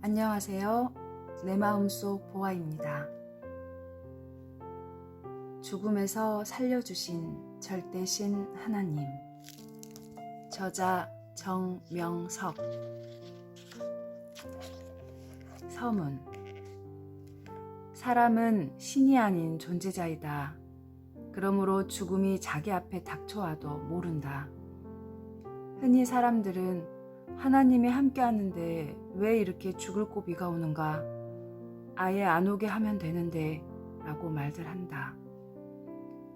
안녕하세요. 내 마음속 보아입니다. 죽음에서 살려주신 절대신 하나님. 저자 정명석. 서문. 사람은 신이 아닌 존재자이다. 그러므로 죽음이 자기 앞에 닥쳐와도 모른다. 흔히 사람들은 하나님이 함께하는데 왜 이렇게 죽을 고비가 오는가? 아예 안 오게 하면 되는데 라고 말들 한다.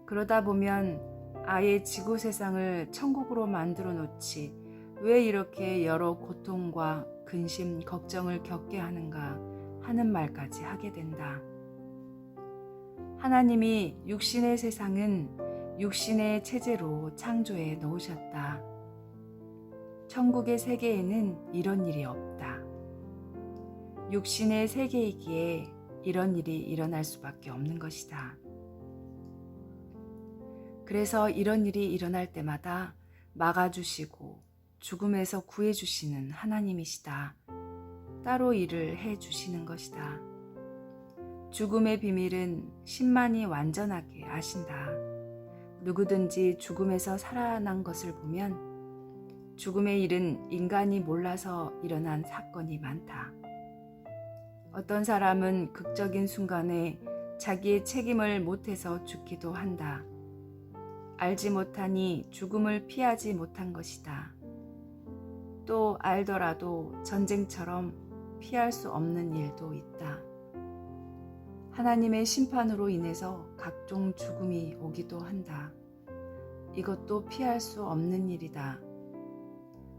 그러다 보면 아예 지구 세상을 천국으로 만들어 놓지 왜 이렇게 여러 고통과 근심, 걱정을 겪게 하는가 하는 말까지 하게 된다. 하나님이 육신의 세상은 육신의 체제로 창조해 놓으셨다. 천국의 세계에는 이런 일이 없다. 육신의 세계이기에 이런 일이 일어날 수밖에 없는 것이다. 그래서 이런 일이 일어날 때마다 막아주시고 죽음에서 구해주시는 하나님이시다. 따로 일을 해주시는 것이다. 죽음의 비밀은 신만이 완전하게 아신다. 누구든지 죽음에서 살아난 것을 보면 죽음의 일은 인간이 몰라서 일어난 사건이 많다. 어떤 사람은 극적인 순간에 자기의 책임을 못해서 죽기도 한다. 알지 못하니 죽음을 피하지 못한 것이다. 또 알더라도 전쟁처럼 피할 수 없는 일도 있다. 하나님의 심판으로 인해서 각종 죽음이 오기도 한다. 이것도 피할 수 없는 일이다.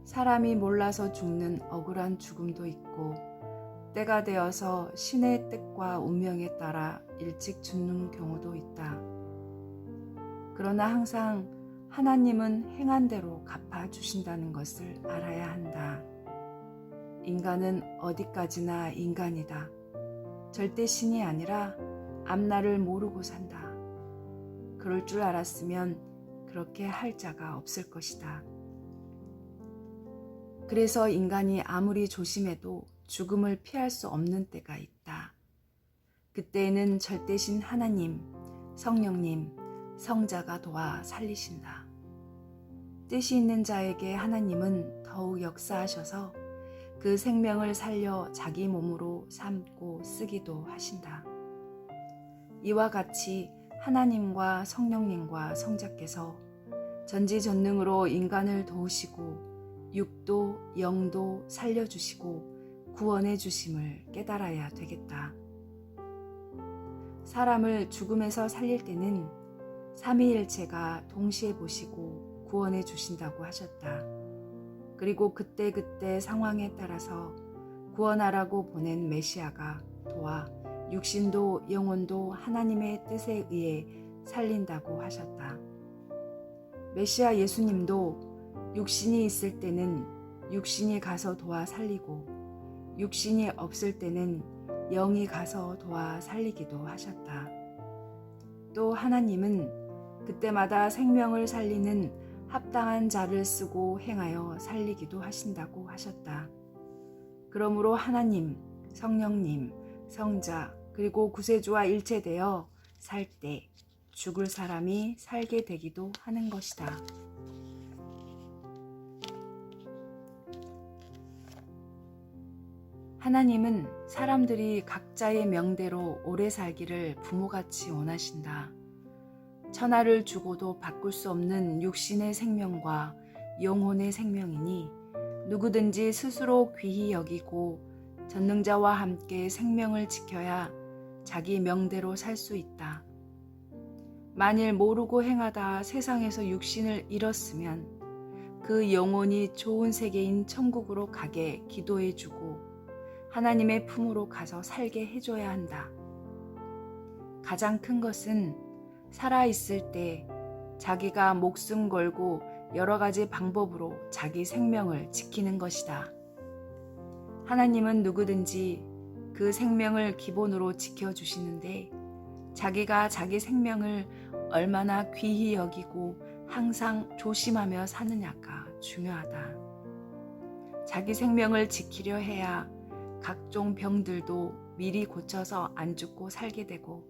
사람이 몰라서 죽는 억울한 죽음도 있고 때가 되어서 신의 뜻과 운명에 따라 일찍 죽는 경우도 있다. 그러나 항상 하나님은 행한 대로 갚아주신다는 것을 알아야 한다. 인간은 어디까지나 인간이다. 절대 신이 아니라 앞날을 모르고 산다. 그럴 줄 알았으면 그렇게 할 자가 없을 것이다. 그래서 인간이 아무리 조심해도 죽음을 피할 수 없는 때가 있다. 그때에는 절대신 하나님, 성령님, 성자가 도와 살리신다. 뜻이 있는 자에게 하나님은 더욱 역사하셔서 그 생명을 살려 자기 몸으로 삼고 쓰기도 하신다. 이와 같이 하나님과 성령님과 성자께서 전지전능으로 인간을 도우시고 육도 영도 살려주시고 구원해 주심을 깨달아야 되겠다. 사람을 죽음에서 살릴 때는 삼위일체가 동시에 보시고 구원해 주신다고 하셨다. 그리고 그때그때 상황에 따라서 구원하라고 보낸 메시아가 도와 육신도 영혼도 하나님의 뜻에 의해 살린다고 하셨다. 메시아 예수님도 육신이 있을 때는 육신이 가서 도와 살리고 육신이 없을 때는 영이 가서 도와 살리기도 하셨다. 또 하나님은 그때마다 생명을 살리는 합당한 자를 쓰고 행하여 살리기도 하신다고 하셨다. 그러므로 하나님, 성령님, 성자, 그리고 구세주와 일체되어 살 때 죽을 사람이 살게 되기도 하는 것이다. 하나님은 사람들이 각자의 명대로 오래 살기를 부모같이 원하신다. 천하를 주고도 바꿀 수 없는 육신의 생명과 영혼의 생명이니 누구든지 스스로 귀히 여기고 전능자와 함께 생명을 지켜야 자기 명대로 살 수 있다. 만일 모르고 행하다 세상에서 육신을 잃었으면 그 영혼이 좋은 세계인 천국으로 가게 기도해주고 하나님의 품으로 가서 살게 해줘야 한다. 가장 큰 것은 살아있을 때 자기가 목숨 걸고 여러 가지 방법으로 자기 생명을 지키는 것이다. 하나님은 누구든지 그 생명을 기본으로 지켜주시는데 자기가 자기 생명을 얼마나 귀히 여기고 항상 조심하며 사느냐가 중요하다. 자기 생명을 지키려 해야 각종 병들도 미리 고쳐서 안 죽고 살게 되고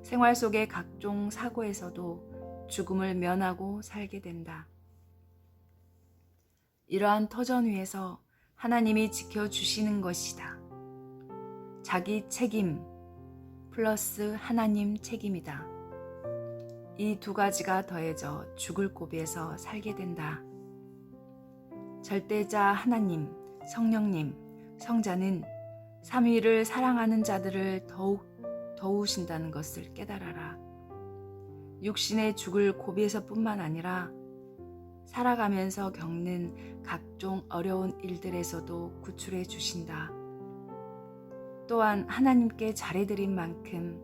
생활 속의 각종 사고에서도 죽음을 면하고 살게 된다. 이러한 터전 위에서 하나님이 지켜주시는 것이다. 자기 책임 플러스 하나님 책임이다. 이 두 가지가 더해져 죽을 고비에서 살게 된다. 절대자 하나님, 성령님, 성자는 삼위를 사랑하는 자들을 더욱 도우신다는 것을 깨달아라. 육신의 죽을 고비에서뿐만 아니라 살아가면서 겪는 각종 어려운 일들에서도 구출해 주신다. 또한 하나님께 잘해드린 만큼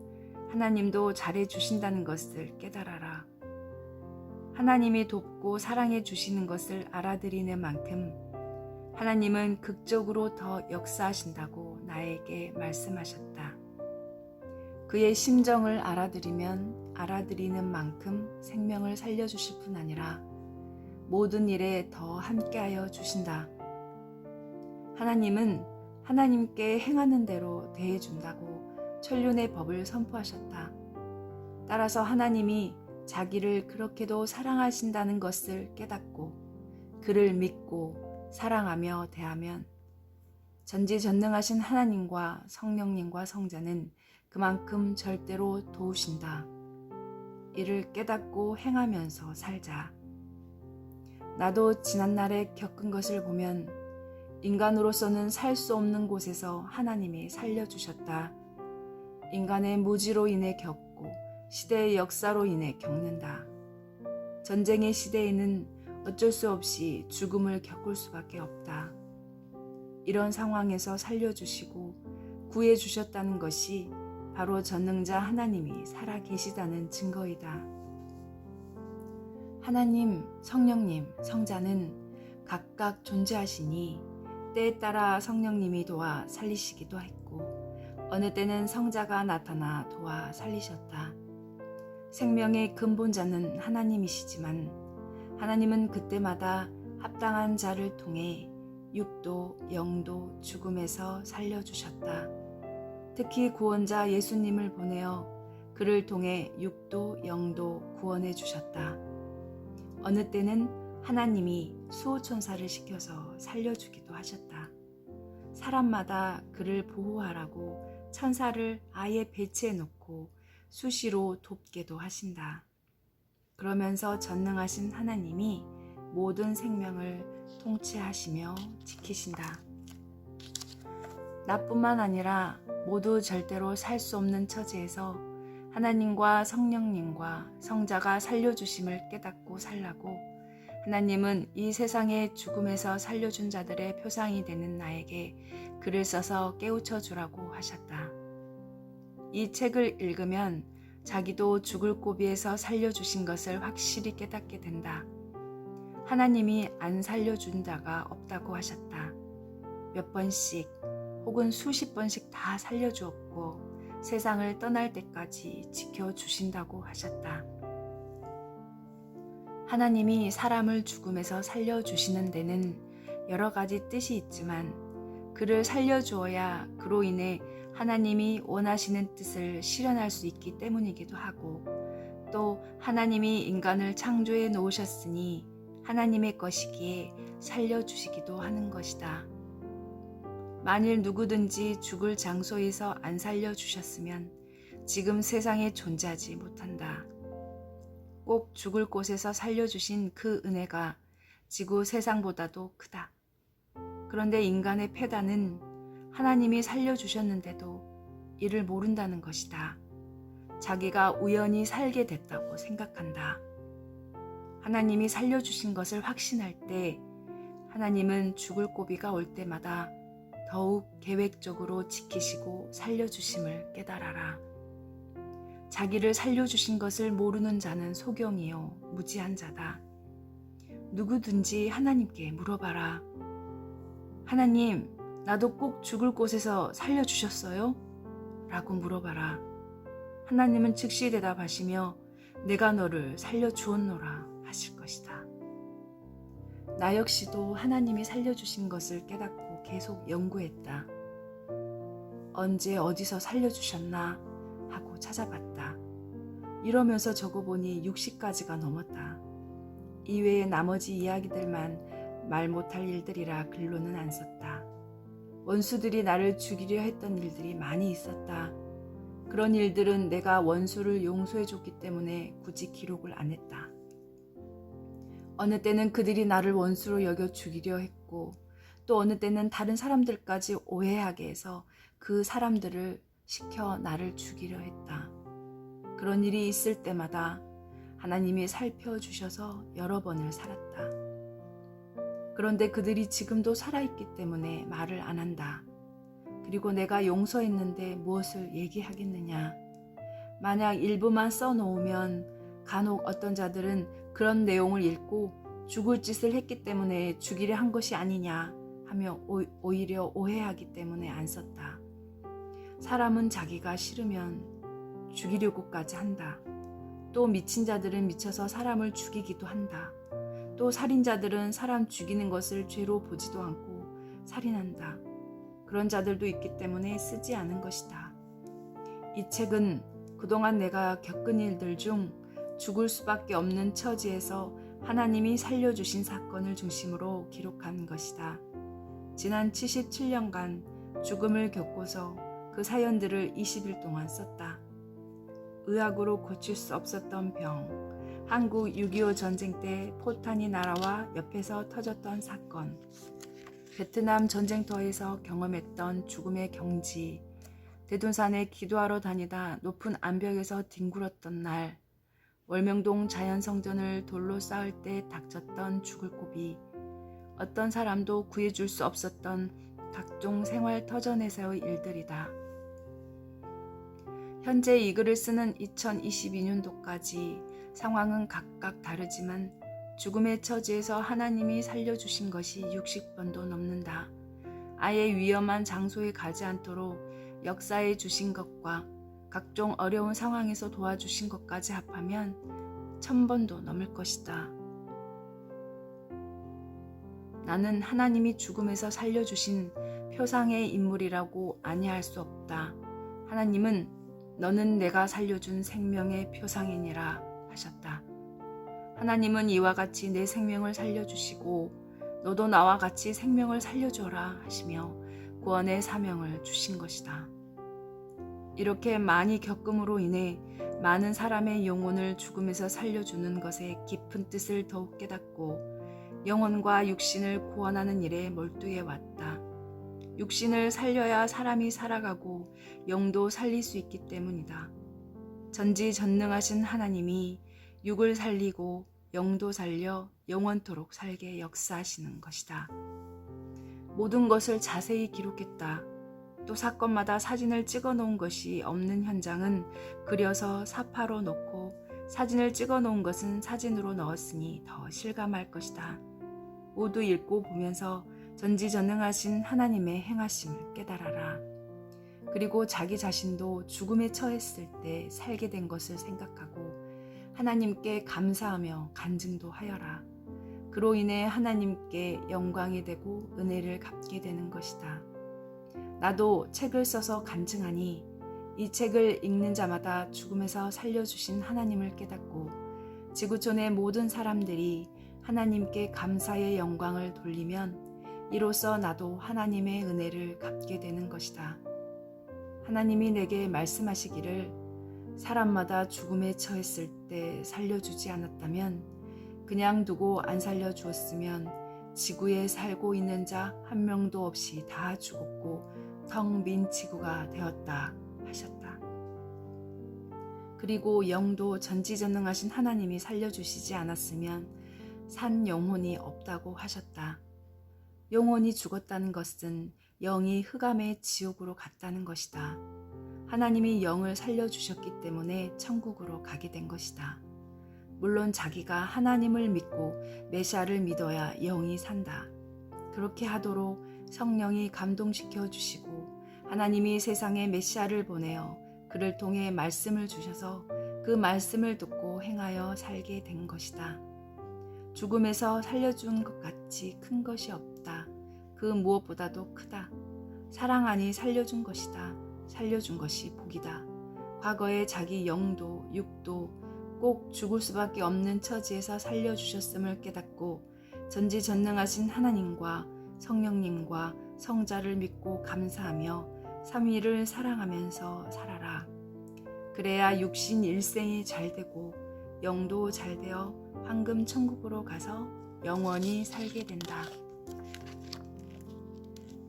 하나님도 잘해주신다는 것을 깨달아라. 하나님이 돕고 사랑해 주시는 것을 알아들이는 만큼 하나님은 극적으로 더 역사하신다고 나에게 말씀하셨다. 그의 심정을 알아들이면 알아들이는 만큼 생명을 살려주실 뿐 아니라 모든 일에 더 함께하여 주신다. 하나님은 하나님께 행하는 대로 대해준다고 천륜의 법을 선포하셨다. 따라서 하나님이 자기를 그렇게도 사랑하신다는 것을 깨닫고 그를 믿고 사랑하며 대하면 전지전능하신 하나님과 성령님과 성자는 그만큼 절대로 도우신다. 이를 깨닫고 행하면서 살자. 나도 지난날에 겪은 것을 보면 인간으로서는 살 수 없는 곳에서 하나님이 살려주셨다. 인간의 무지로 인해 겪고 시대의 역사로 인해 겪는다. 전쟁의 시대에는 어쩔 수 없이 죽음을 겪을 수밖에 없다. 이런 상황에서 살려주시고 구해주셨다는 것이 바로 전능자 하나님이 살아계시다는 증거이다. 하나님, 성령님, 성자는 각각 존재하시니 때에 따라 성령님이 도와 살리시기도 했고 어느 때는 성자가 나타나 도와 살리셨다. 생명의 근본자는 하나님이시지만 하나님은 그때마다 합당한 자를 통해 육도, 영도, 죽음에서 살려주셨다. 특히 구원자 예수님을 보내어 그를 통해 육도, 영도 구원해 주셨다. 어느 때는 하나님이 수호천사를 시켜서 살려주기도 하셨다. 사람마다 그를 보호하라고 천사를 아예 배치해 놓고 수시로 돕게도 하신다. 그러면서 전능하신 하나님이 모든 생명을 통치하시며 지키신다. 나뿐만 아니라 모두 절대로 살 수 없는 처지에서 하나님과 성령님과 성자가 살려주심을 깨닫고 살라고 하나님은 이 세상의 죽음에서 살려준 자들의 표상이 되는 나에게 글을 써서 깨우쳐 주라고 하셨다. 이 책을 읽으면 자기도 죽을 고비에서 살려주신 것을 확실히 깨닫게 된다. 하나님이 안 살려준 자가 없다고 하셨다. 몇 번씩 혹은 수십 번씩 다 살려주었고 세상을 떠날 때까지 지켜주신다고 하셨다. 하나님이 사람을 죽음에서 살려주시는 데는 여러 가지 뜻이 있지만 그를 살려주어야 그로 인해 하나님이 원하시는 뜻을 실현할 수 있기 때문이기도 하고 또 하나님이 인간을 창조해 놓으셨으니 하나님의 것이기에 살려주시기도 하는 것이다. 만일 누구든지 죽을 장소에서 안 살려주셨으면 지금 세상에 존재하지 못한다. 꼭 죽을 곳에서 살려주신 그 은혜가 지구 세상보다도 크다. 그런데 인간의 패단은 하나님이 살려주셨는데도 이를 모른다는 것이다. 자기가 우연히 살게 됐다고 생각한다. 하나님이 살려주신 것을 확신할 때 하나님은 죽을 고비가 올 때마다 더욱 계획적으로 지키시고 살려주심을 깨달아라. 자기를 살려주신 것을 모르는 자는 소경이요 무지한 자다. 누구든지 하나님께 물어봐라. 하나님, 나도 꼭 죽을 곳에서 살려주셨어요? 라고 물어봐라. 하나님은 즉시 대답하시며 내가 너를 살려주었노라 하실 것이다. 나 역시도 하나님이 살려주신 것을 깨닫고 계속 연구했다. 언제 어디서 살려주셨나 하고 찾아봤다. 이러면서 적어보니 60가지가 넘었다. 이외에 나머지 이야기들만 말 못할 일들이라 글로는 안 썼다. 원수들이 나를 죽이려 했던 일들이 많이 있었다. 그런 일들은 내가 원수를 용서해줬기 때문에 굳이 기록을 안 했다. 어느 때는 그들이 나를 원수로 여겨 죽이려 했고, 또 어느 때는 다른 사람들까지 오해하게 해서 그 사람들을 시켜 나를 죽이려 했다. 그런 일이 있을 때마다 하나님이 살펴주셔서 여러 번을 살았다. 그런데 그들이 지금도 살아있기 때문에 말을 안 한다. 그리고 내가 용서했는데 무엇을 얘기하겠느냐. 만약 일부만 써놓으면 간혹 어떤 자들은 그런 내용을 읽고 죽을 짓을 했기 때문에 죽이려 한 것이 아니냐 하며 오히려 오해하기 때문에 안 썼다. 사람은 자기가 싫으면 죽이려고까지 한다. 또 미친 자들은 미쳐서 사람을 죽이기도 한다. 또 살인자들은 사람 죽이는 것을 죄로 보지도 않고 살인한다. 그런 자들도 있기 때문에 쓰지 않은 것이다. 이 책은 그동안 내가 겪은 일들 중 죽을 수밖에 없는 처지에서 하나님이 살려주신 사건을 중심으로 기록한 것이다. 지난 77년간 죽음을 겪고서 그 사연들을 20일 동안 썼다. 의학으로 고칠 수 없었던 병, 한국 6.25 전쟁 때 포탄이 날아와 옆에서 터졌던 사건, 베트남 전쟁터에서 경험했던 죽음의 경지, 대둔산에 기도하러 다니다 높은 암벽에서 뒹굴었던 날, 월명동 자연성전을 돌로 쌓을 때 닥쳤던 죽을 고비, 어떤 사람도 구해줄 수 없었던 각종 생활 터전에서의 일들이다. 현재 이 글을 쓰는 2022년도까지 상황은 각각 다르지만 죽음의 처지에서 하나님이 살려주신 것이 60번도 넘는다. 아예 위험한 장소에 가지 않도록 역사해 주신 것과 각종 어려운 상황에서 도와주신 것까지 합하면 1000번도 넘을 것이다. 나는 하나님이 죽음에서 살려주신 표상의 인물이라고 아니할 수 없다. 하나님은 너는 내가 살려준 생명의 표상이니라 하셨다. 하나님은 이와 같이 내 생명을 살려주시고 너도 나와 같이 생명을 살려줘라 하시며 구원의 사명을 주신 것이다. 이렇게 많이 겪음으로 인해 많은 사람의 영혼을 죽음에서 살려주는 것의 깊은 뜻을 더욱 깨닫고 영혼과 육신을 구원하는 일에 몰두해 왔다. 육신을 살려야 사람이 살아가고 영도 살릴 수 있기 때문이다. 전지전능하신 하나님이 육을 살리고 영도 살려 영원토록 살게 역사하시는 것이다. 모든 것을 자세히 기록했다. 또 사건마다 사진을 찍어 놓은 것이 없는 현장은 그려서 사파로 놓고 사진을 찍어 놓은 것은 사진으로 넣었으니 더 실감할 것이다. 모두 읽고 보면서 전지전능하신 하나님의 행하심을 깨달아라. 그리고 자기 자신도 죽음에 처했을 때 살게 된 것을 생각하고 하나님께 감사하며 간증도 하여라. 그로 인해 하나님께 영광이 되고 은혜를 갚게 되는 것이다. 나도 책을 써서 간증하니 이 책을 읽는 자마다 죽음에서 살려주신 하나님을 깨닫고 지구촌의 모든 사람들이 하나님께 감사의 영광을 돌리면 이로써 나도 하나님의 은혜를 갚게 되는 것이다. 하나님이 내게 말씀하시기를 사람마다 죽음에 처했을 때 살려주지 않았다면 그냥 두고 안 살려주었으면 지구에 살고 있는 자 한 명도 없이 다 죽었고 텅 빈 지구가 되었다 하셨다. 그리고 영도 전지전능하신 하나님이 살려주시지 않았으면 산 영혼이 없다고 하셨다. 영혼이 죽었다는 것은 영이 흑암의 지옥으로 갔다는 것이다. 하나님이 영을 살려주셨기 때문에 천국으로 가게 된 것이다. 물론 자기가 하나님을 믿고 메시아를 믿어야 영이 산다. 그렇게 하도록 성령이 감동시켜 주시고 하나님이 세상에 메시아를 보내어 그를 통해 말씀을 주셔서 그 말씀을 듣고 행하여 살게 된 것이다. 죽음에서 살려준 것 같이 큰 것이 없다. 그 무엇보다도 크다. 사랑 안이 살려준 것이다. 살려준 것이 복이다. 과거에 자기 영도, 육도 꼭 죽을 수밖에 없는 처지에서 살려주셨음을 깨닫고 전지전능하신 하나님과 성령님과 성자를 믿고 감사하며 삼위를 사랑하면서 살아라. 그래야 육신 일생이 잘되고 영도 잘되어 황금 천국으로 가서 영원히 살게 된다.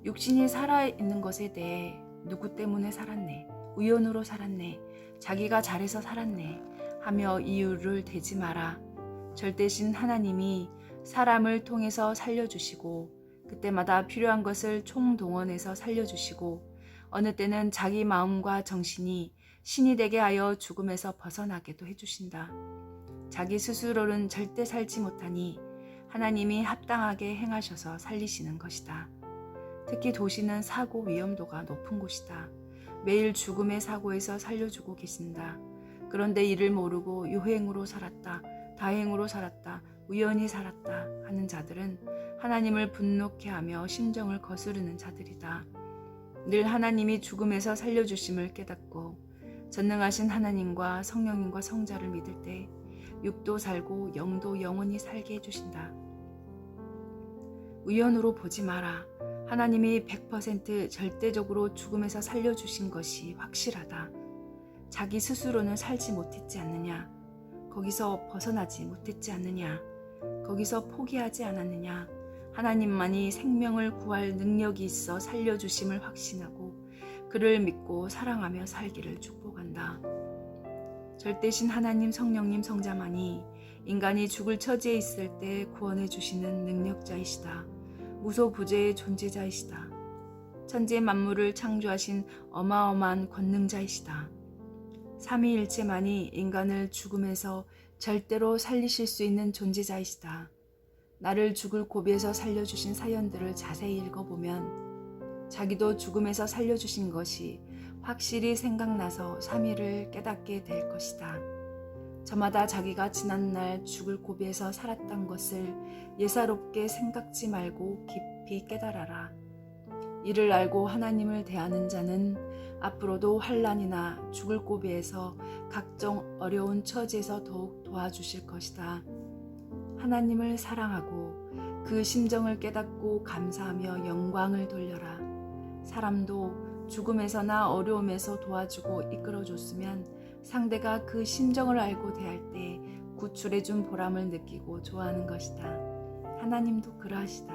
육신이 살아있는 것에 대해 누구 때문에 살았네, 우연으로 살았네, 자기가 잘해서 살았네 하며 이유를 대지 마라. 절대신 하나님이 사람을 통해서 살려주시고 그때마다 필요한 것을 총동원해서 살려주시고 어느 때는 자기 마음과 정신이 신이 되게 하여 죽음에서 벗어나게도 해주신다. 자기 스스로는 절대 살지 못하니 하나님이 합당하게 행하셔서 살리시는 것이다. 특히 도시는 사고 위험도가 높은 곳이다. 매일 죽음의 사고에서 살려주고 계신다. 그런데 이를 모르고 유행으로 살았다, 다행으로 살았다, 우연히 살았다 하는 자들은 하나님을 분노케 하며 심정을 거스르는 자들이다. 늘 하나님이 죽음에서 살려주심을 깨닫고 전능하신 하나님과 성령님과 성자를 믿을 때 육도 살고 영도 영원히 살게 해주신다. 우연으로 보지 마라. 하나님이 100% 절대적으로 죽음에서 살려주신 것이 확실하다. 자기 스스로는 살지 못했지 않느냐? 거기서 벗어나지 못했지 않느냐? 거기서 포기하지 않았느냐? 하나님만이 생명을 구할 능력이 있어 살려주심을 확신하고 그를 믿고 사랑하며 살기를 축복한다. 절대신 하나님 성령님 성자만이 인간이 죽을 처지에 있을 때 구원해 주시는 능력자이시다. 무소부재의 존재자이시다. 천지 만물을 창조하신 어마어마한 권능자이시다. 삼위일체만이 인간을 죽음에서 절대로 살리실 수 있는 존재자이시다. 나를 죽을 고비에서 살려주신 사연들을 자세히 읽어보면 자기도 죽음에서 살려주신 것이 확실히 생각나서 삼위를 깨닫게 될 것이다. 저마다 자기가 지난날 죽을 고비에서 살았던 것을 예사롭게 생각지 말고 깊이 깨달아라. 이를 알고 하나님을 대하는 자는 앞으로도 환난이나 죽을 고비에서 각종 어려운 처지에서 더욱 도와주실 것이다. 하나님을 사랑하고 그 심정을 깨닫고 감사하며 영광을 돌려라. 사람도 죽음에서나 어려움에서 도와주고 이끌어줬으면 상대가 그 심정을 알고 대할 때 구출해준 보람을 느끼고 좋아하는 것이다. 하나님도 그러하시다.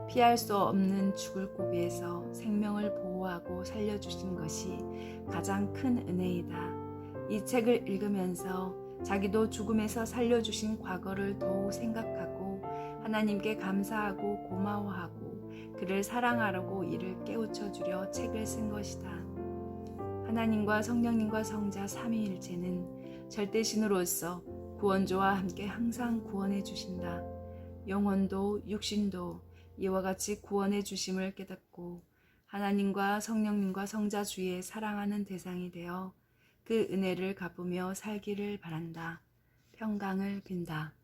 피할 수 없는 죽을 고비에서 생명을 보호하고 살려주신 것이 가장 큰 은혜이다. 이 책을 읽으면서 자기도 죽음에서 살려주신 과거를 더욱 생각하고 하나님께 감사하고 고마워하고 그를 사랑하라고 이를 깨우쳐 주려 책을 쓴 것이다. 하나님과 성령님과 성자 삼위일체는 절대신으로서 구원주와 함께 항상 구원해 주신다. 영혼도 육신도 이와 같이 구원해 주심을 깨닫고 하나님과 성령님과 성자 주의 사랑하는 대상이 되어 그 은혜를 갚으며 살기를 바란다. 평강을 빈다.